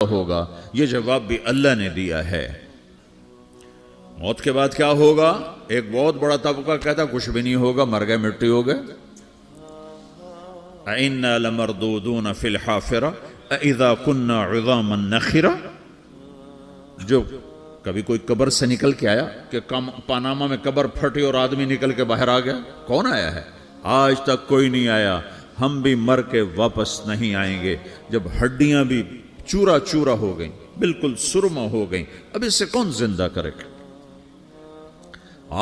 ہوگا؟ یہ جواب بھی اللہ نے دیا ہے۔ موت کے بعد کیا ہوگا؟ ایک بہت بڑا طبقہ کہتا کچھ بھی نہیں ہوگا، مر گئے، مٹی ہو گئے۔ اِنَّا لَمَرْدُودُونَ فِي الْحَافِرَةِ اِذَا كُنَّا عِظَامًا نَخِرَةً۔ جو کبھی کوئی قبر سے نکل کے آیا کہ پاناما میں قبر پھٹی اور آدمی نکل کے باہر آ گیا؟ کون آیا ہے؟ آج تک کوئی نہیں آیا۔ ہم بھی مر کے واپس نہیں آئیں گے۔ جب ہڈیاں بھی چورا چورا ہو گئیں، بالکل سرما ہو گئیں، اب اس سے کون زندہ کرے گا؟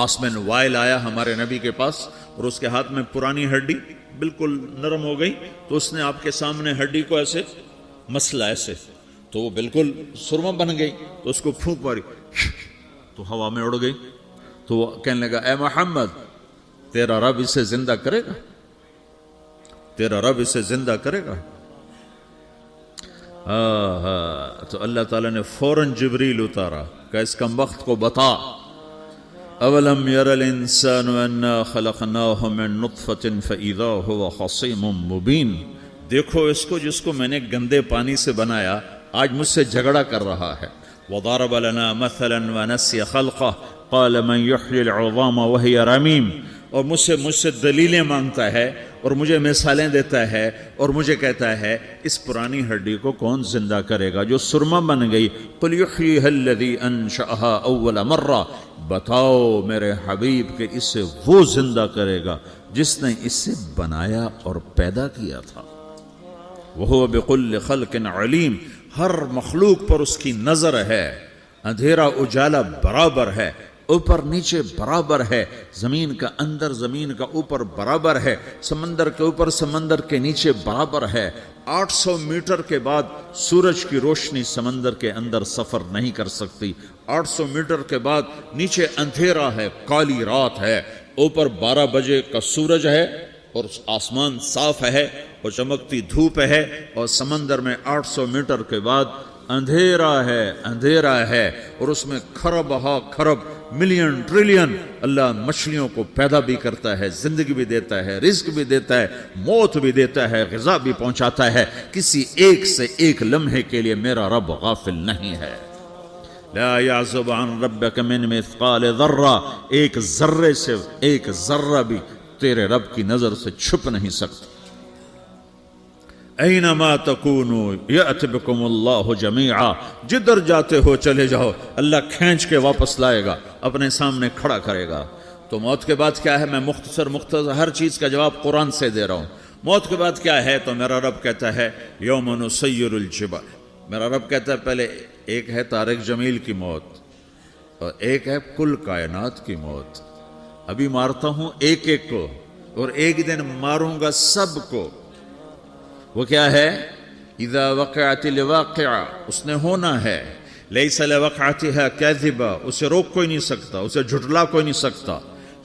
آسمین وائل آیا ہمارے نبی کے پاس اور اس کے ہاتھ میں پرانی ہڈی بالکل نرم ہو گئی، تو اس نے آپ کے سامنے ہڈی کو ایسے مسلا ایسے، تو وہ بالکل سرما بن گئی، تو اس کو پھونک ماری تو ہوا میں اڑ گئی۔ تو وہ کہنے لگا اے محمد، تیرا رب اسے زندہ کرے گا؟ تیرا رب اسے زندہ کرے گا؟ تو اللہ تعالیٰ نے فوراً جبریل اتارا کہ اس کم وقت کو بتا، اولم یر الانسان انا خلقناہ من نطفۃ فاذا هو خصیم مبین۔ دیکھو اس کو جس کو میں نے گندے پانی سے بنایا، آج مجھ سے جھگڑا کر رہا ہے۔ وضرب لنا مثلا ونسی خلقہ قال من یحیی العظام وہی رمیم۔ اور مجھ سے دلیلیں مانگتا ہے اور مجھے مثالیں دیتا ہے اور مجھے کہتا ہے اس پرانی ہڈی کو کون زندہ کرے گا جو سرما بن گئی؟ قل یحییھا الذی انشأھا اول مرہ۔ بتاؤ میرے حبیب کہ اسے وہ زندہ کرے گا جس نے اسے بنایا اور پیدا کیا تھا۔ وہو بکل خلق علیم۔ ہر مخلوق پر اس کی نظر ہے، اندھیرا اجالا برابر ہے، اوپر نیچے برابر ہے، زمین کا اندر زمین کا اوپر برابر ہے، سمندر کے اوپر سمندر کے نیچے برابر ہے۔ 800 میٹر کے بعد سورج کی روشنی سمندر کے اندر سفر نہیں کر سکتی۔ 800 میٹر کے بعد نیچے اندھیرا ہے، کالی رات ہے، اوپر 12 بجے کا سورج ہے اور آسمان صاف ہے اور چمکتی دھوپ ہے، اور سمندر میں 800 میٹر کے بعد اندھیرا ہے اور اس میں کھرب ہا کھرب ملین ٹریلین اللہ مچھلیوں کو پیدا بھی کرتا ہے، زندگی بھی دیتا ہے، رزق بھی دیتا ہے، موت بھی دیتا ہے، غذا بھی پہنچاتا ہے۔ کسی ایک سے ایک لمحے کے لیے میرا رب غافل نہیں ہے۔ لا يعزب عن ربك من مثقال ذرہ، ایک ذرے سے ایک ذرہ بھی تیرے رب کی نظر سے چھپ نہیں سکتا۔ اینما تکونوا یأت بکم اللہ جمیعا، جدھر جاتے ہو چلے جاؤ، اللہ کھینچ کے واپس لائے گا، اپنے سامنے کھڑا کرے گا۔ تو موت کے بعد کیا ہے؟ میں مختصر ہر چیز کا جواب قرآن سے دے رہا ہوں۔ موت کے بعد کیا ہے؟ تو میرا رب کہتا ہے یوم نسیر الجبال۔ میرا رب کہتا ہے پہلے ایک ہے طارق جمیل کی موت اور ایک ہے کل کائنات کی موت۔ ابھی مارتا ہوں ایک ایک کو اور ایک دن ماروں گا سب کو۔ وہ کیا ہے؟ اذا وقعت الواقعہ، اس نے ہونا ہے۔ لیس لوقعتها کاذبہ، اسے روک کوئی نہیں سکتا، اسے جھٹلا کوئی نہیں سکتا۔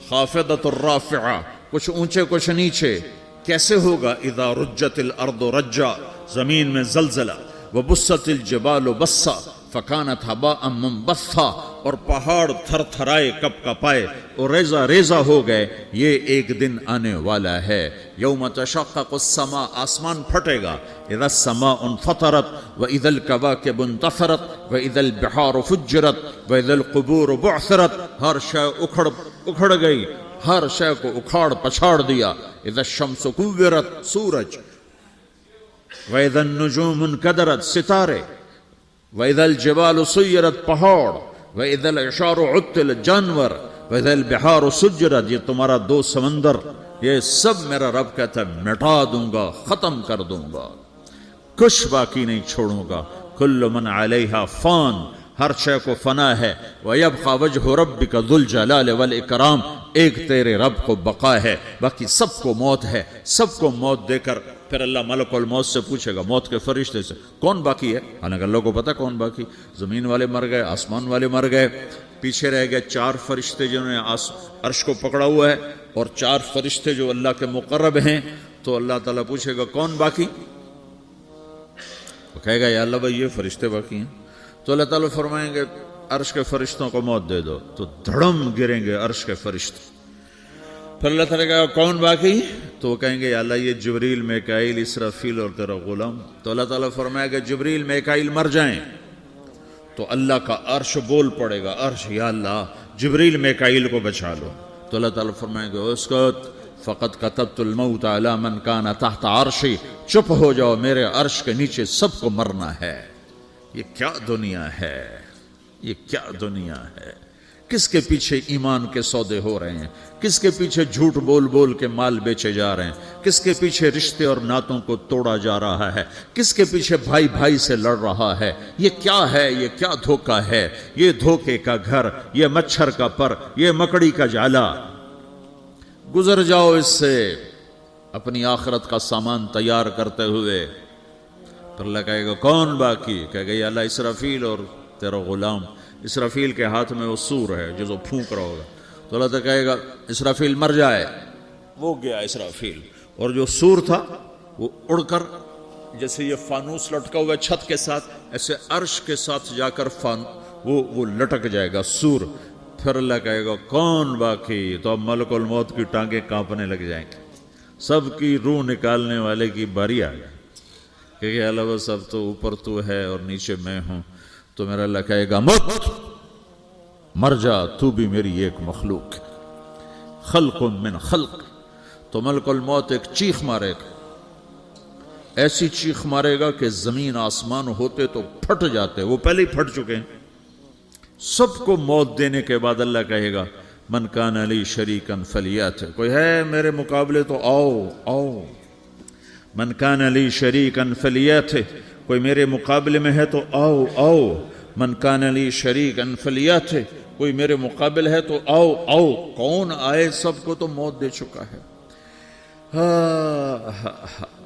خافضۃ الرافعہ، کچھ اونچے کچھ نیچے۔ کیسے ہوگا؟ اذا رجت الارض رجا، زمین میں زلزلہ۔ وبست الجبال بسا فکانت ہباء منبثا، اور پہاڑ تھر تھرائے کپ کپائے اور ریزہ ریزہ ہو گئے۔ یہ ایک دن آنے والا ہے۔ یوم تشقق السماء، آسمان پھٹے گا۔ اذا السماء انفطرت واذا الكواكب انتثرت واذا البحار فجرت واذا القبور بعثرت، ہر شے اکھڑ گئی، ہر شے کو اکھاڑ پچھاڑ دیا۔ اذا الشمس کورت، سورج۔ وَإِذَا النُّجُومُ انْكَدَرَتْ، ستارے۔ وَإِذَا الْجِبَالُ سُيِّرَتْ، پہاڑ۔ وَإِذَا الْعِشَارُ عُطِّلَتْ، جانور۔ وَإِذَا الْبِحَارُ سُجِّرَتْ، یہ تمہارا دو سمندر، یہ سب میرا رب کہتا ہے مٹا دوں گا، ختم کر دوں گا، کچھ باقی نہیں چھوڑوں گا۔ كُلُّ مَنْ عَلَيْهَا فان، ہر شے کو فنا ہے۔ وَيَبْقَى وَجْهُ رَبِّكَ ذُو الْجَلَالِ وَالْإِكْرَامِ، ایک تیرے رب کو بقا ہے، باقی سب کو موت ہے۔ سب کو موت دے کر پھر اللہ ملک الموت سے پوچھے گا، موت کے فرشتے سے، کون باقی ہے؟ حالانکہ اللہ کو پتا کون باقی۔ زمین والے مر گئے، آسمان والے مر گئے، پیچھے رہ گئے 4 فرشتے جنہوں نے عرش کو پکڑا ہوا ہے، اور 4 فرشتے جو اللہ کے مقرب ہیں۔ تو اللہ تعالیٰ پوچھے گا کون باقی؟ وہ کہے گا یا اللہ بھائی یہ فرشتے باقی ہیں۔ تو اللہ تعالیٰ فرمائیں گے عرش کے فرشتوں کو موت دے دو، تو دھڑم گریں گے عرش کے فرشتے۔ پھر اللہ تعالیٰ کہا کون باقی؟ تو وہ کہیں گے یا اللہ یہ جبریل میکائیل اسرافیل اور تیرا غلام. تو اللہ تعالیٰ فرمائے گا جبریل میکائیل مر جائیں تو اللہ کا عرش بول پڑے گا, عرش یا اللہ جبریل میکائیل کو بچا لو. تو اللہ تعالیٰ فرمائے گا اسکت فقط کتبت الموت علی من کان تحت عرشی, چپ ہو جاؤ میرے عرش کے نیچے سب کو مرنا ہے. یہ کیا دنیا ہے, یہ کیا دنیا ہے. کس کے پیچھے ایمان کے سودے ہو رہے ہیں, کس کے پیچھے جھوٹ بول بول کے مال بیچے جا رہے ہیں, کس کے پیچھے رشتے اور ناتوں کو توڑا جا رہا ہے, کس کے پیچھے بھائی بھائی سے لڑ رہا ہے. یہ کیا ہے, یہ کیا دھوکہ ہے, یہ دھوکے کا گھر, یہ مچھر کا پر, یہ مکڑی کا جالا. گزر جاؤ اس سے اپنی آخرت کا سامان تیار کرتے ہوئے. پھر اللہ کہے گا کون باقی؟ کہے گا یا اللہ اسرافیل اور تیرا غلام. اسرافیل کے ہاتھ میں وہ سور ہے جو پھونک رہا ہوگا. تو اللہ تعالیٰ کہے گا اسرافیل مر جائے, وہ گیا اسرافیل. اور جو سور تھا وہ اڑ کر جیسے یہ فانوس لٹکا ہوا چھت کے ساتھ ایسے عرش کے ساتھ جا کر وہ لٹک جائے گا سور. پھر اللہ کہے گا کون باقی؟ تو اب ملک الموت کی ٹانگیں کانپنے لگ جائیں گے, سب کی روح نکالنے والے کی باری آ گئی. کہ اللہ وہ سب تو اوپر تو ہے اور نیچے میں ہوں. تو میرا اللہ کہے گا مت, مر جا, تو بھی میری ایک مخلوق, خلق من خلق. تو ملک الموت ایک چیخ مارے گا, ایسی چیخ مارے گا کہ زمین آسمان ہوتے تو پھٹ جاتے, وہ پہلے ہی پھٹ چکے ہیں. سب کو موت دینے کے بعد اللہ کہے گا من کان لی شریکا فلیات, کوئی ہے میرے مقابلے تو آؤ آؤ. من کان لی شریکا فلیات, کوئی میرے مقابلے میں ہے تو آؤ آؤ. من کان لی شریکا فلیات, کوئی میرے مقابل ہے تو آؤ آؤ. کون آئے؟ سب کو تو موت دے چکا ہے.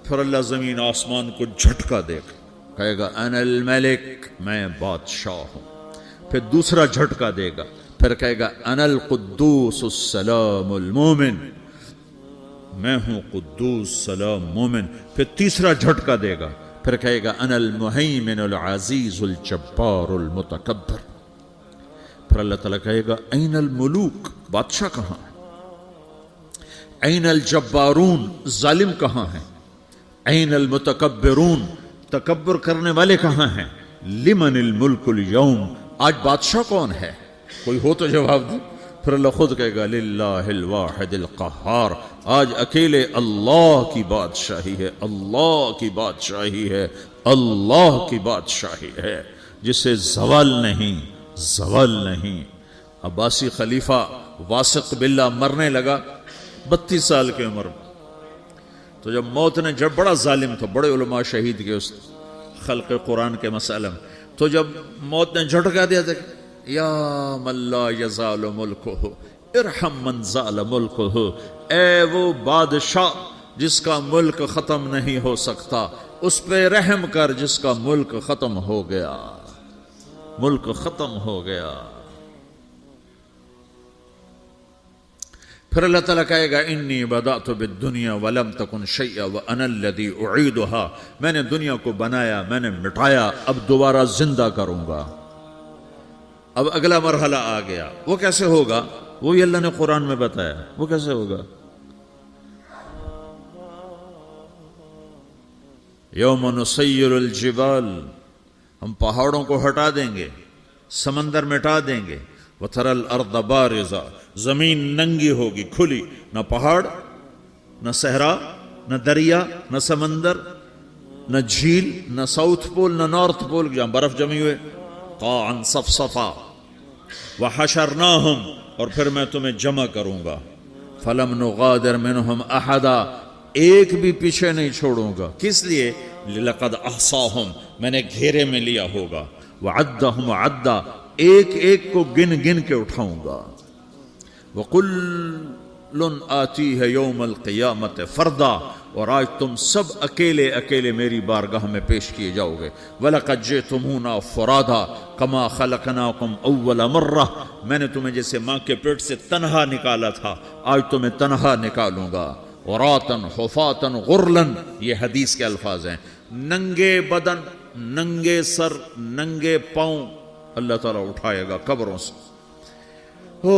پھر اللہ زمین آسمان کو جھٹکا دے گا, کہے گا انا الملک, میں بادشاہ ہوں. پھر دوسرا جھٹکا دے گا, پھر کہے گا انا القدوس السلام المومن, میں ہوں قدوس سلام مومن. پھر تیسرا جھٹکا دے گا, پھر کہے گا انا المہیمن العزیز الجبار المتکبر. پھر اللہ تعالیٰ کہے گا این الملوک, بادشاہ کہاں ہے؟ این الجبارون, ظالم کہاں ہیں؟ این المتکبرون, تکبر کرنے والے کہاں ہیں؟ لمن الملک اليوم, آج بادشاہ کون ہے؟ کوئی ہو تو جواب دے. پھر اللہ خود کہے گا للہ الواحد القہار, آج اکیلے اللہ کی بادشاہی ہے, اللہ کی بادشاہی ہے, اللہ کی بادشاہی ہے جسے زوال نہیں, زوال نہیں. عباسی خلیفہ واثق باللہ مرنے لگا 32 سال کی عمر میں. تو جب موت نے, جب بڑا ظالم تھا, بڑے علماء شہید کے اس خلق قرآن کے مسئلہ میں, تو جب موت نے جھٹکا دیا تھا یا من لا یزال ملکہ ارحم من زال ملکہ, اے وہ بادشاہ جس کا ملک ختم نہیں ہو سکتا, اس پہ رحم کر جس کا ملک ختم ہو گیا, ملک ختم ہو گیا. پھر اللہ تعالیٰ کہے گا انی بدأت بالدنیا ولم تکن شیئا وانا الذی اعیدہا, میں نے دنیا کو بنایا, میں نے مٹایا, اب دوبارہ زندہ کروں گا. اب اگلا مرحلہ آ گیا, وہ کیسے ہوگا؟ وہی اللہ نے قرآن میں بتایا. وہ کیسے ہوگا؟ یوم نسیر الجبال, ہم پہاڑوں کو ہٹا دیں گے, سمندر مٹا دیں گے. وَتَرَى الْأَرْضَ بَارِزَةً, زمین ننگی ہوگی, کھلی, نہ پہاڑ, نہ صحرا, نہ دریا, نہ سمندر, نہ جھیل, نہ ساؤتھ پول, نہ نارتھ پول جہاں برف جمی ہوئے. قَاعًا صَفْصَفًا وَحَشَرْنَاهُمْ, اور پھر میں تمہیں جمع کروں گا. فَلَمْ نُغَادِرْ مِنْهُمْ أَحَدًا, ایک بھی پیچھے نہیں چھوڑوں گا. کس لیے؟ لَقَدْ أَحْصَاهُمْ, میں نے گھیرے میں لیا ہوگا. وَعَدَّهُمْ عَدًّا, ایک ایک کو گن گن کے اٹھاؤں گا. وَقُلٌّ آتِيهَ يَوْمَ الْقِيَامَةِ فَرْدًا, اور آج تم سب اکیلے اکیلے میری بارگاہ میں پیش کیے جاؤ گے. وَلَقَدْ جِئْتُمُونَا فُرَادًا كَمَا خَلَقْنَاكُمْ أَوَّلَ مَرَّةٍ, میں نے تمہیں جیسے ماں کے پیٹ سے تنہا نکالا تھا, آج تمہیں تنہا نکالوں گا. عُرَاةً حُفَاةً غُرْلًا, یہ حدیث کے الفاظ ہیں. ننگے بدن, ننگے سر, ننگے پاؤں اللہ تعالیٰ اٹھائے گا قبروں سے. ہو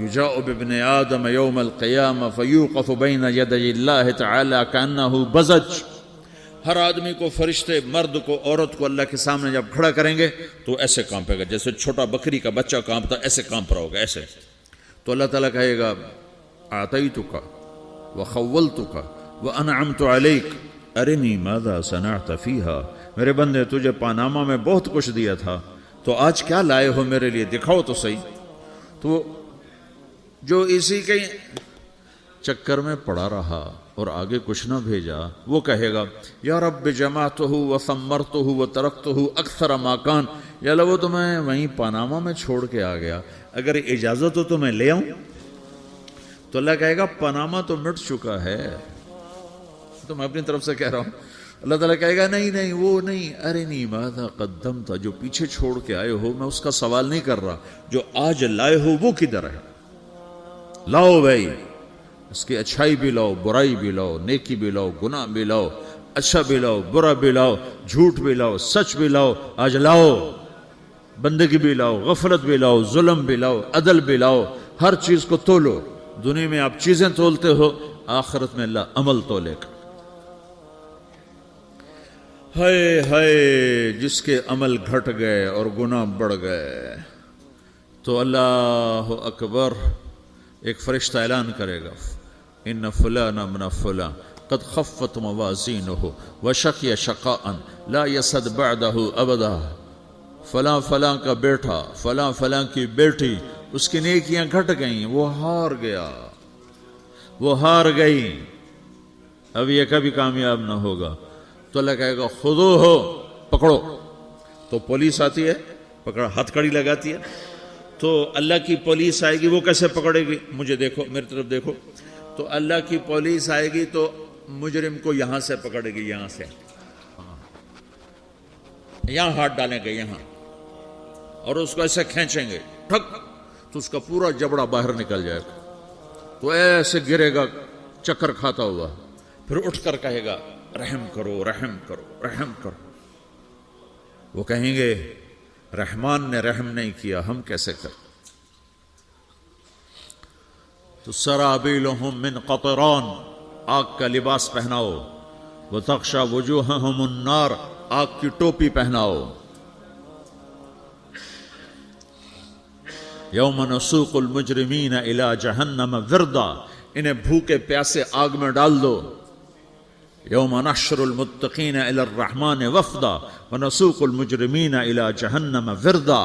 یجاء بابن آدم یوم القیامہ فیوقف بین یدی اللہ تعالی کأنہ بزج، ہر آدمی کو، فرشتے، مرد کو، عورت کو اللہ کے سامنے جب کھڑا کریں گے تو ایسے کانپے گا جیسے چھوٹا بکری کا بچہ کانپتا، ایسے کانپ رہا ہوگا ایسے. تو اللہ تعالیٰ کہے گا اعطیتک وخولتک وانعمت علیک ارنی ماذا صنعت فیہا، میرے بندے تجھے پاناما میں بہت کچھ دیا تھا، تو آج کیا لائے ہو میرے لیے، دکھاؤ تو صحیح. تو جو اسی کے چکر میں پڑا رہا اور آگے کچھ نہ بھیجا، وہ کہے گا یا رب جمعتہ وثمرتہ وترکتہ اکثر ما کان، یا اللہ وہ تو میں وہیں پاناما میں چھوڑ کے آ گیا، اگر اجازت ہو تو میں لے آؤں. تو اللہ کہے گا پاناما تو مٹ چکا ہے، تو میں اپنی طرف سے کہہ رہا ہوں. اللہ تعالیٰ کہے گا نہیں نہیں وہ نہیں، ارنی ماذا قدمت، جو پیچھے چھوڑ کے آئے ہو میں اس کا سوال نہیں کر رہا، جو آج لائے ہو وہ کدھر ہے، لاؤ بھائی، اس کی اچھائی بھی لاؤ، برائی بھی لاؤ، نیکی بھی لاؤ، گناہ بھی لاؤ، اچھا بھی لاؤ، برا بھی لاؤ، جھوٹ بھی لاؤ، سچ بھی لاؤ، آج لاؤ، بندگی بھی لاؤ، غفلت بھی لاؤ، ظلم بھی لاؤ، عدل بھی لاؤ، ہر چیز کو تولو. دنیا میں آپ چیزیں تولتے ہو، آخرت میں اللہ عمل تولے گا. ہائے ہائے جس کے عمل گھٹ گئے اور گناہ بڑھ گئے، تو اللہ اکبر، ایک فرشتہ اعلان کرے گا ان فلان من فلان قد خفت موازینہ وشقی شقاء لا یسد بعدہ ابدا، فلاں فلاں کا بیٹا، فلاں فلاں کی بیٹی، اس کی نیکیاں گھٹ گئیں، وہ ہار گیا، وہ ہار گئی، اب یہ کبھی کامیاب نہ ہوگا. تو اللہ کہے گا خودو ہو، پکڑو. تو پولیس آتی ہے، پکڑا، ہتھ کڑی لگاتی ہے. تو اللہ کی پولیس آئے گی، وہ کیسے پکڑے گی، مجھے دیکھو، میری طرف دیکھو. تو اللہ کی پولیس آئے گی تو مجرم کو یہاں سے پکڑے گی، یہاں سے، یہاں ہاتھ ڈالیں گے یہاں، اور اس کو ایسے کھینچیں گے ٹھک، تو اس کا پورا جبڑا باہر نکل جائے گا. تو ایسے گرے گا چکر کھاتا ہوا، پھر اٹھ کر کہے گا رحم کرو، رحم کرو، رحم کرو. وہ کہیں گے رحمان نے رحم نہیں کیا، ہم کیسے کریں. تو سرابیلہم من قطران، آگ کا لباس پہناؤ، وتغشا وجوہہم النار، آگ کی ٹوپی پہناؤ. یوم نسوق المجرمین الی جہنم وردا، انہیں بھوکے پیاسے آگ میں ڈال دو. یوم نحشر المتقین الی الرحمن وفدا ونسوق المجرمین الی جہنم وردا.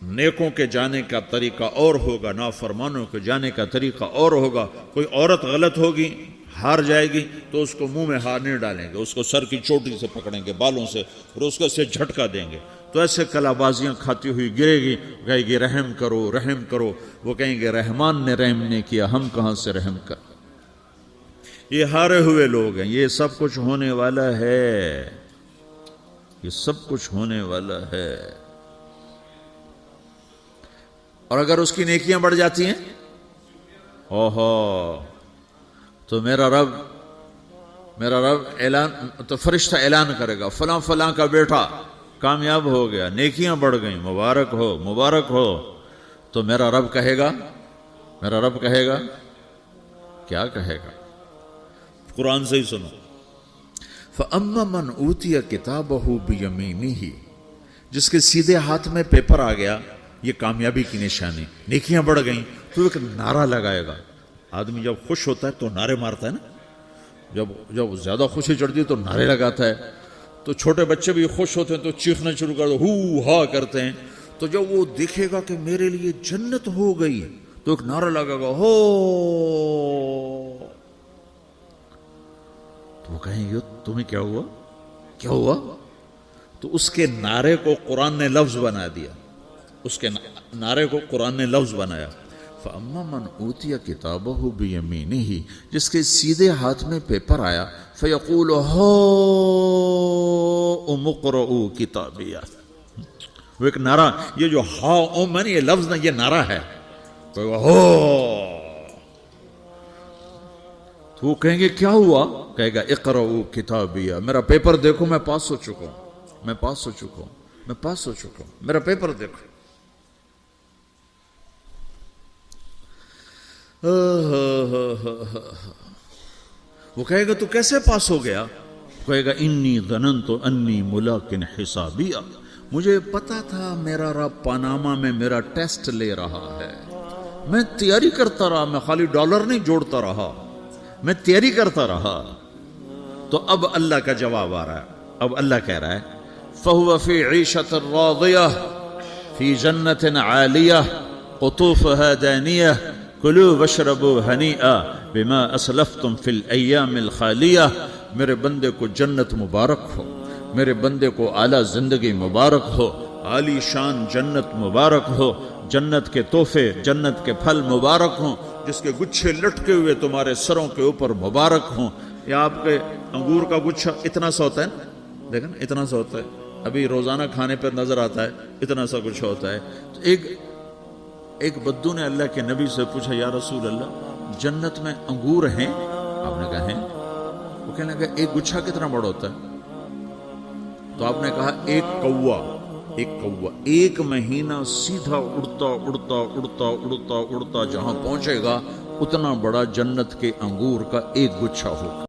نیکوں کے جانے کا طریقہ اور ہوگا، نافرمانوں کے جانے کا طریقہ اور ہوگا. کوئی عورت غلط ہوگی، ہار جائے گی، تو اس کو منہ میں ہار نہیں ڈالیں گے، اس کو سر کی چوٹی سے پکڑیں گے، بالوں سے، اور اس کو اسے جھٹکا دیں گے. تو ایسے کلا بازیاں کھاتی ہوئی گرے گی، کہے گی رحم کرو، رحم کرو. وہ کہیں گے رحمان نے رحم نہیں کیا، ہم کہاں سے رحم کر. یہ ہارے ہوئے لوگ ہیں. یہ سب کچھ ہونے والا ہے، یہ سب کچھ ہونے والا ہے. اور اگر اس کی نیکیاں بڑھ جاتی ہیں، اوہو، تو میرا رب اعلان، تو فرشتہ اعلان کرے گا فلاں فلاں کا بیٹا کامیاب ہو گیا، نیکیاں بڑھ گئیں، مبارک ہو، مبارک ہو. تو میرا رب کہے گا کیا کہے گا، قرآن سے ہی سنو. فَأَمَّا مَنْ أُوتِيَ كِتَابَهُ بِيَمِينِهِ، جس کے سیدھے ہاتھ میں پیپر آ گیا، یہ کامیابی کی نشانی، نیکیاں بڑھ گئیں. تو ایک نعرہ لگائے گا. آدمی جب خوش ہوتا ہے تو نعرے مارتا ہے نا، جب زیادہ خوشی چڑھتی ہے تو نعرے لگاتا ہے. تو چھوٹے بچے بھی خوش ہوتے ہیں تو چیخنا شروع کر دو، ہو ہا کرتے ہیں. تو جب وہ دیکھے گا کہ میرے لیے جنت ہو گئی، تو ایک نعرہ لگے گا، ہو. تو وہ کہیں گے تمہیں کیا ہوا، کیا ہوا. تو اس کے نعرے کو قرآن نے لفظ بنا دیا، اس کے نعرے کو قرآن نے لفظ بنایا. فَأَمَّا مَنْ أُوتِيَ كِتَابَهُ بِيَمِينِهِ، جس کے سیدھے ہاتھ میں پیپر آیا، فَيَقُولُ هَاؤْمُ اقْرَءُوا كِتَابِيَهْ. وہ ایک نعرہ، یہ جو ہاؤم ہے نا، یہ لفظ نہ، یہ نعرہ ہے. تو وہ کہیں گے کیا ہوا، کہے گا اقرؤوا کتابیہ، میرا پیپر دیکھو، میں پاس ہو چکا ہوں، میں پاس ہو چکا ہوں، میں پاس ہو چکا ہوں، میرا پیپر دیکھو. وہ کہے گا تو کیسے پاس ہو گیا؟ کہے گا انی ظننت انی ملاقن حسابیہ، مجھے پتا تھا میرا رب پاناما میں میرا ٹیسٹ لے رہا ہے، میں تیاری کرتا رہا، میں خالی ڈالر نہیں جوڑتا رہا، میں تیاری کرتا رہا۔ تو اب اللہ کا جواب آ رہا ہے، اب اللہ کہہ رہا ہے فَهُوَ فِي عِيشَةٍ رَاضِيَةٍ فِي جَنَّةٍ عَالِيَةٍ قُطُوفُهَا دَانِيَةٌ كُلُوا وَاشْرَبُوا هَنِيئًا بِمَا أَسْلَفْتُمْ فِي الْأَيَّامِ الْخَالِيَةِ، میرے بندے کو جنت مبارک ہو، میرے بندے کو اعلیٰ زندگی مبارک ہو، عالی شان جنت مبارک ہو، جنت کے تحفے، جنت کے پھل مبارک ہوں، جس کے گچھے لٹکے ہوئے تمہارے سروں کے اوپر مبارک ہوں۔ یا آپ کے انگور کا گچھا اتنا سا ہوتا ہے نا، دیکھیں نا اتنا سا ہوتا ہے، ابھی روزانہ کھانے پر نظر آتا ہے، اتنا سا گچھا ہوتا ہے۔ تو ایک بدو نے اللہ کے نبی سے پوچھا یا رسول اللہ جنت میں انگور ہیں؟ آپ نے کہا ہیں۔ وہ کہنے لگا ایک گچھا کتنا بڑا ہوتا ہے؟ تو آپ نے کہا ایک کوا ایک مہینہ سیدھا اڑتا اڑتا اڑتا اڑتا اڑتا جہاں پہنچے گا اتنا بڑا جنت کے انگور کا ایک گچھا ہوگا۔